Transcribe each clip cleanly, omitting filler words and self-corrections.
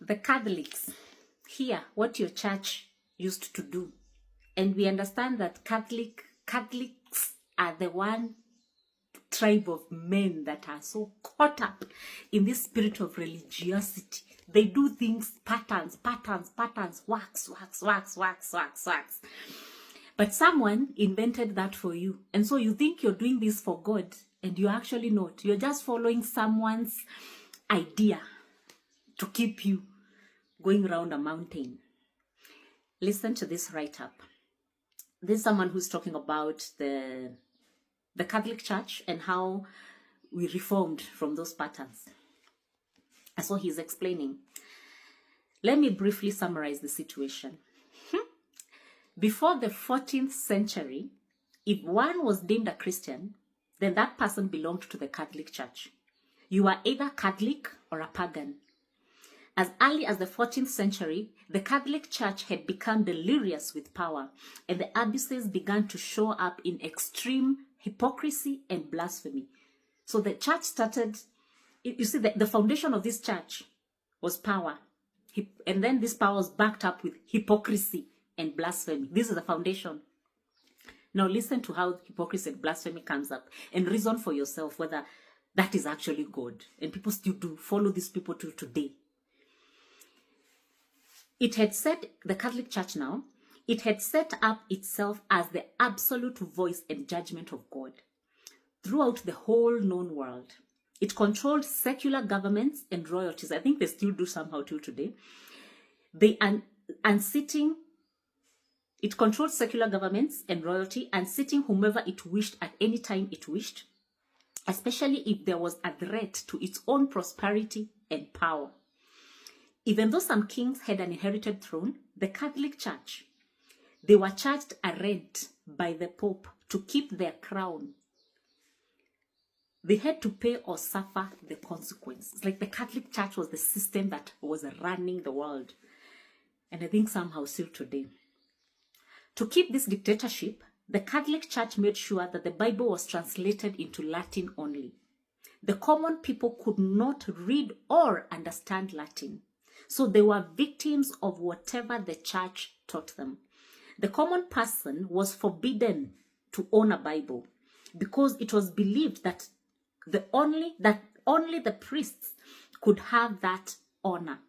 The Catholics hear what your church used to do, and we understand that Catholics are the one tribe of men that are so caught up in this spirit of religiosity. They do things, patterns, wax. But someone invented that for you. And so you think you're doing this for God, and you're actually not. You're just following someone's idea to keep you going around a mountain. Listen to this write-up. This is someone who's talking about the Catholic Church and how we reformed from those patterns. And so he's explaining. Let me briefly summarize the situation. Before the 14th century, if one was deemed a Christian, then that person belonged to the Catholic Church. You are either Catholic or a pagan. As early as the 14th century, the Catholic Church had become delirious with power, and the abuses began to show up in extreme hypocrisy and blasphemy. So the church started, you see, the foundation of this church was power. And then this power was backed up with hypocrisy and blasphemy. This is the foundation. Now listen to how hypocrisy and blasphemy comes up, and reason for yourself whether that is actually God. And people still do follow these people till today. It had set, the Catholic Church now, it had set up itself as the absolute voice and judgment of God throughout the whole known world. It controlled secular governments and royalties. I think they still do somehow till today. It controlled secular governments and royalty, and sitting whomever it wished at any time it wished, especially if there was a threat to its own prosperity and power. Even though some kings had an inherited throne, the Catholic Church, they were charged a rent by the Pope to keep their crown. They had to pay or suffer the consequences. Like the Catholic Church was the system that was running the world. And I think somehow still today. To keep this dictatorship, the Catholic Church made sure that the Bible was translated into Latin only. The common people could not read or understand Latin, so they were victims of whatever the church taught them. The common person was forbidden to own a Bible because it was believed that only the priests could have that honor.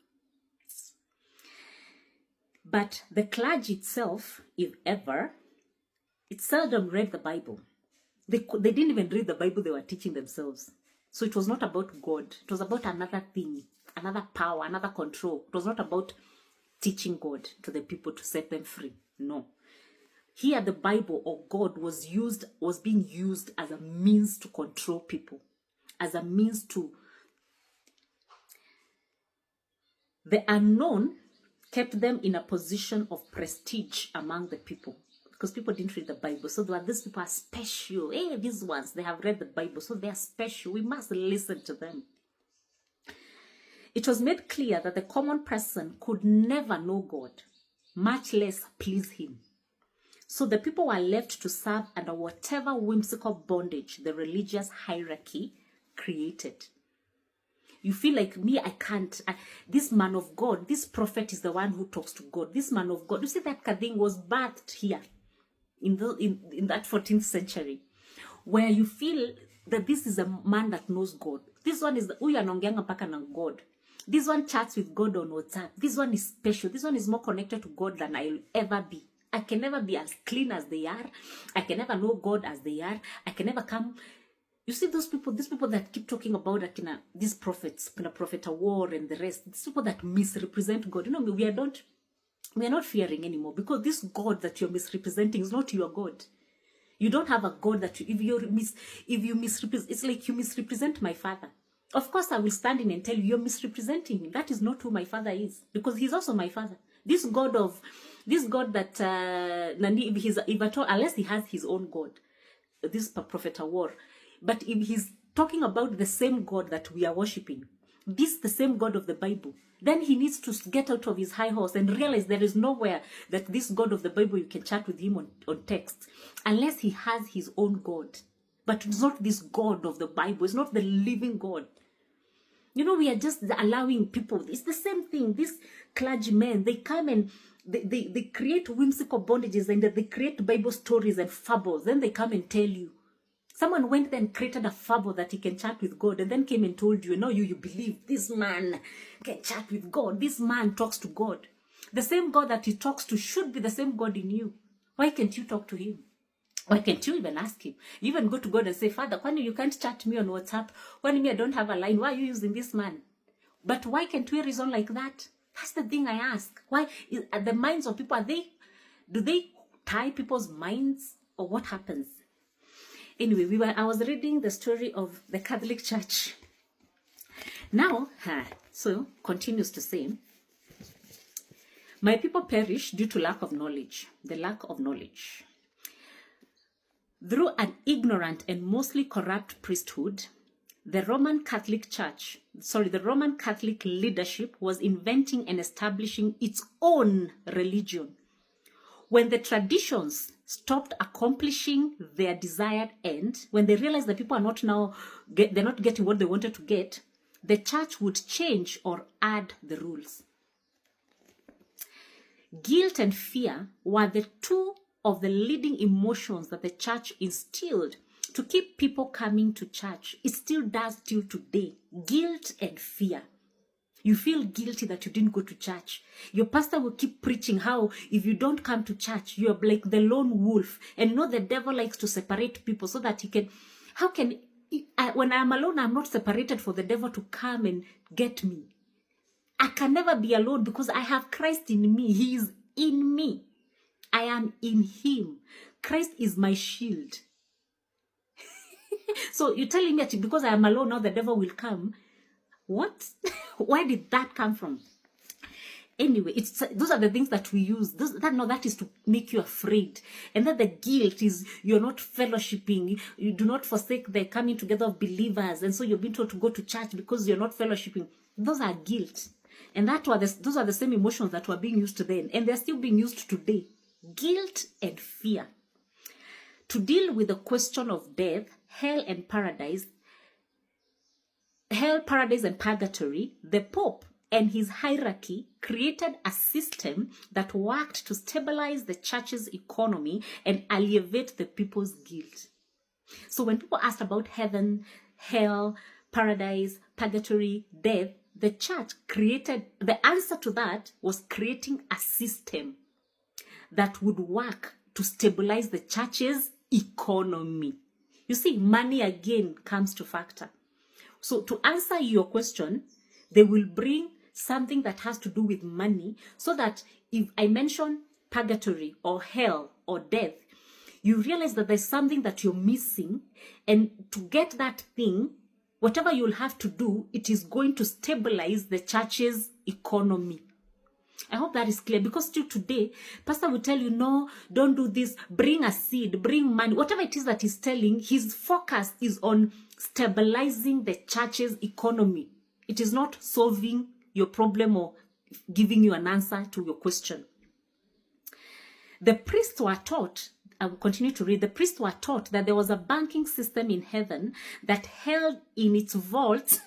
But the clergy itself, if ever, it seldom read the Bible. They didn't even read the Bible they were teaching themselves. So it was not about God. It was about another thing, another power, another control. It was not about teaching God to the people to set them free. No. Here the Bible or God was being used as a means to control people, as a means to... The unknown kept them in a position of prestige among the people, because people didn't read the Bible. So these people are special. Hey, these ones, they have read the Bible, so they are special. We must listen to them. It was made clear that the common person could never know God, much less please him. So the people were left to serve under whatever whimsical bondage the religious hierarchy created. You feel like, me, I can't. This man of God, this prophet is the one who talks to God. This man of God. You see, that thing was birthed here in that 14th century, where you feel that this is a man that knows God. This one is huyu anaongeanga mpaka na God. This one chats with God on WhatsApp. This one is special. This one is more connected to God than I'll ever be. I can never be as clean as they are. I can never know God as they are. I can never come... You see these people that keep talking about these prophets, Prophet Awor and the rest, these people that misrepresent God. You know, we are not fearing anymore, because this God that you're misrepresenting is not your God. You don't have a God that if you misrepresent, it's like you misrepresent my father. Of course, I will stand in and tell you, you're misrepresenting him. That is not who my father is, because he's also my father. This God that if at all, unless he has his own God, this Prophet Awor. But if he's talking about the same God that we are worshipping, this the same God of the Bible, then he needs to get out of his high horse and realize there is nowhere that this God of the Bible you can chat with him on text, unless he has his own God. But it's not this God of the Bible. It's not the living God. You know, we are just allowing people. It's the same thing. These clergymen, they come and they create whimsical bondages, and they create Bible stories and fables. Then they come and tell you. Someone went there and created a fable that he can chat with God, and then came and told you, you believe this man can chat with God. This man talks to God. The same God that he talks to should be the same God in you. Why can't you talk to him? Why can't you even ask him? You even go to God and say, Father, why you can't chat me on WhatsApp? Why me I don't have a line? Why are you using this man? But why can't we reason like that? That's the thing I ask. Why are the minds of people, do they tie people's minds, or what happens? Anyway, I was reading the story of the Catholic Church. Now, so continues to say, my people perish due to lack of knowledge, the lack of knowledge. Through an ignorant and mostly corrupt priesthood, the Roman Catholic leadership was inventing and establishing its own religion. When the traditions stopped accomplishing their desired end, when they realized that people are they're not getting what they wanted to get, the church would change or add the rules. Guilt and fear were the two of the leading emotions that the church instilled to keep people coming to church. It still does till today. Guilt and fear. You feel guilty that you didn't go to church. Your pastor will keep preaching how if you don't come to church, you're like the lone wolf. And the devil likes to separate people so that he can, when I'm alone, I'm not separated for the devil to come and get me. I can never be alone because I have Christ in me. He is in me. I am in him. Christ is my shield. So you're telling me that because I am alone now the devil will come? What? Where did that come from? Anyway, those are the things that we use. That is to make you afraid. And then the guilt is you're not fellowshipping. You do not forsake the coming together of believers. And so you're being told to go to church because you're not fellowshipping. Those are guilt. And those are the same emotions that were being used then. And they're still being used today. Guilt and fear. To deal with the question of death, hell, paradise and purgatory, the Pope and his hierarchy created a system that worked to stabilize the church's economy and alleviate the people's guilt. So when people asked about heaven, hell, paradise, purgatory, death, the church the answer to that was creating a system that would work to stabilize the church's economy. You see, money again comes to factor. So to answer your question, they will bring something that has to do with money so that if I mention purgatory or hell or death, you realize that there's something that you're missing. And to get that thing, whatever you'll have to do, it is going to stabilize the church's economy. I hope that is clear, because still today, pastor will tell you, no, don't do this, bring a seed, bring money, whatever it is that he's telling, his focus is on stabilizing the church's economy. It is not solving your problem or giving you an answer to your question. The priests were taught, I will continue to read, the priests were taught that there was a banking system in heaven that held in its vaults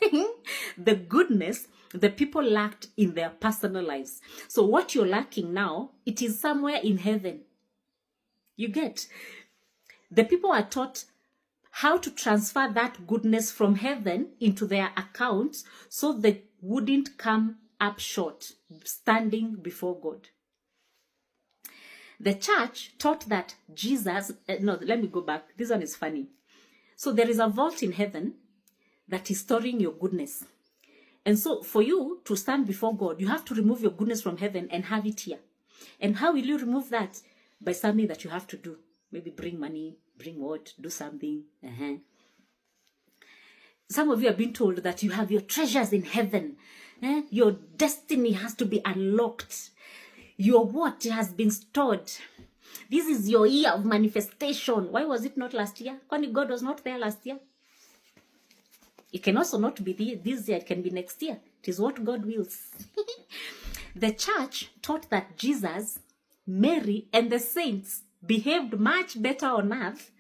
the goodness the people lacked in their personal lives. So what you're lacking now, it is somewhere in heaven. You get? The people are taught how to transfer that goodness from heaven into their accounts so they wouldn't come up short, standing before God. The church taught that Jesus, let me go back. This one is funny. So there is a vault in heaven that is storing your goodness. And so for you to stand before God, you have to remove your goodness from heaven and have it here. And how will you remove that? By something that you have to do. Maybe bring money, bring what, do something. Some of you have been told that you have your treasures in heaven. Your destiny has to be unlocked. Your what has been stored. This is your year of manifestation. Why was it not last year? When God was not there last year. It can also not be this year. It can be next year. It is what God wills. The church taught that Jesus, Mary, and the saints behaved much better on earth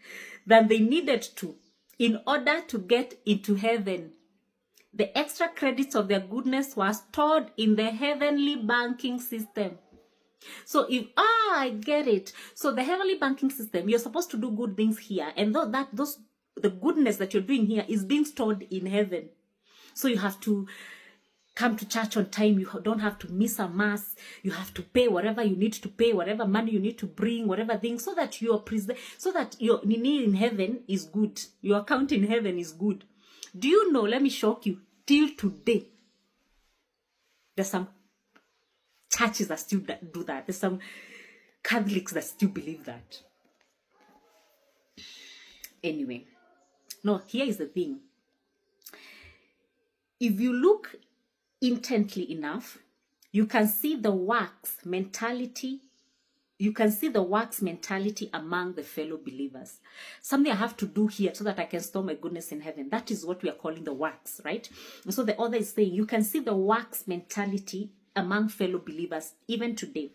than they needed to in order to get into heaven. The extra credits of their goodness were stored in the heavenly banking system. So I get it. So the heavenly banking system, you're supposed to do good things here, and the goodness that you're doing here is being stored in heaven. So you have to come to church on time. You don't have to miss a mass. You have to pay whatever you need to pay, whatever money you need to bring, whatever thing, so that your nini in heaven is good. Your account in heaven is good. Do you know? Let me shock you. Till today, there's some churches that still do that. There's some Catholics that still believe that. Anyway, no, here is the thing. If you look intently enough, you can see the works mentality. You can see the works mentality among the fellow believers. Something I have to do here so that I can store my goodness in heaven. That is what we are calling the works, right? And so the author is saying, you can see the works mentality among fellow believers even today.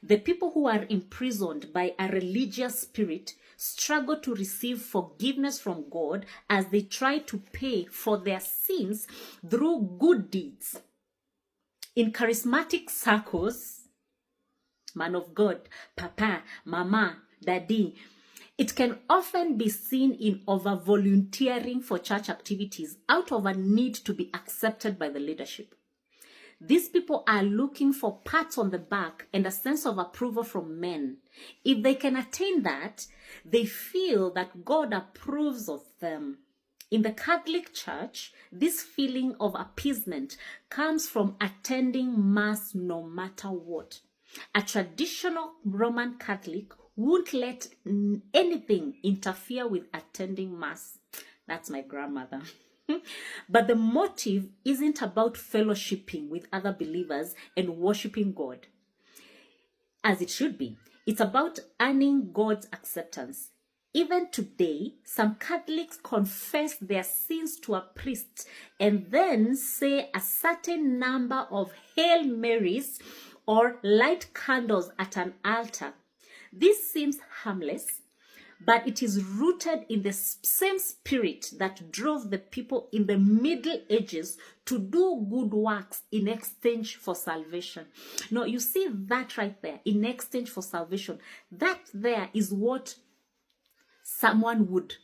The people who are imprisoned by a religious spirit struggle to receive forgiveness from God as they try to pay for their sins through good deeds. In charismatic circles, man of God, papa, mama, daddy, it can often be seen in over-volunteering for church activities out of a need to be accepted by the leadership. These people are looking for pats on the back and a sense of approval from men. If they can attain that, they feel that God approves of them. In the Catholic Church, this feeling of appeasement comes from attending Mass no matter what. A traditional Roman Catholic won't let anything interfere with attending Mass. That's my grandmother. But the motive isn't about fellowshipping with other believers and worshiping God, as it should be. It's about earning God's acceptance. Even today, some Catholics confess their sins to a priest and then say a certain number of Hail Marys or light candles at an altar. This seems harmless, but it is rooted in the same spirit that drove the people in the Middle Ages to do good works in exchange for salvation. No, you see that right there, in exchange for salvation. That there is what someone would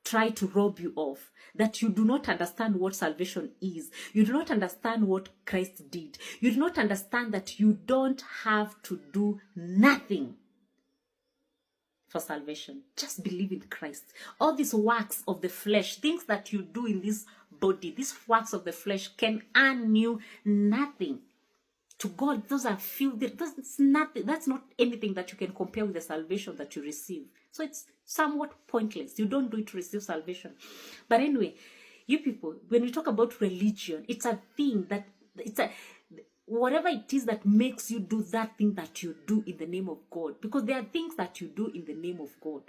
try to rob you of, that you do not understand what salvation is. You do not understand what Christ did. You do not understand that you don't have to do nothing for salvation. Just believe in Christ. All these works of the flesh, things that you do in this body, these works of the flesh can earn you nothing. To God, those are few. That's nothing. That's not anything that you can compare with the salvation that you receive. So it's somewhat pointless. You don't do it to receive salvation. But anyway, you people, when we talk about religion, it's a thing that whatever it is that makes you do that thing that you do in the name of God. Because there are things that you do in the name of God.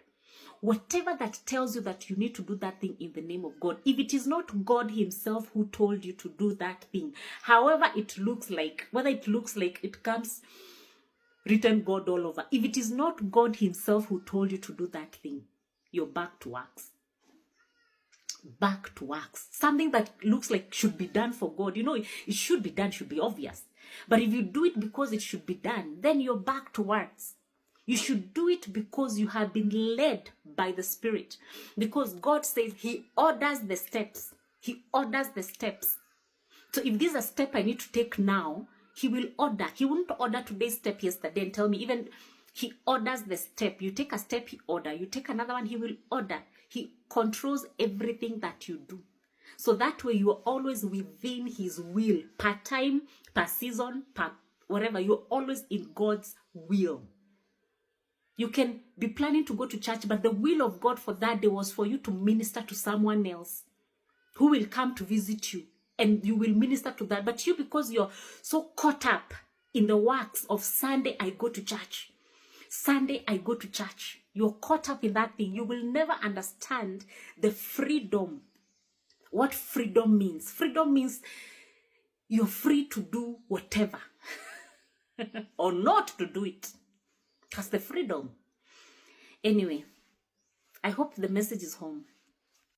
Whatever that tells you that you need to do that thing in the name of God, if it is not God himself who told you to do that thing, however it looks like, whether it looks like it comes written God all over, if it is not God himself who told you to do that thing, you're back to works. Back to works. Something that looks like should be done for God. You know, it should be done, should be obvious. But if you do it because it should be done, then you're back to works. You should do it because you have been led by the Spirit. Because God says he orders the steps. He orders the steps. So if this is a step I need to take now, he will order. He wouldn't order today's step yesterday and tell me. Even he orders the step. You take a step, he order. You take another one, he will order. He controls everything that you do. So that way you are always within his will. Per time, per season, per whatever. You're always in God's will. You can be planning to go to church, but the will of God for that day was for you to minister to someone else who will come to visit you, and you will minister to that. But you, because you're so caught up in the works of Sunday, I go to church. Sunday, I go to church. You're caught up in that thing. You will never understand the freedom. What freedom means. Freedom means you're free to do whatever or not to do it. That's the freedom. Anyway, I hope the message is home.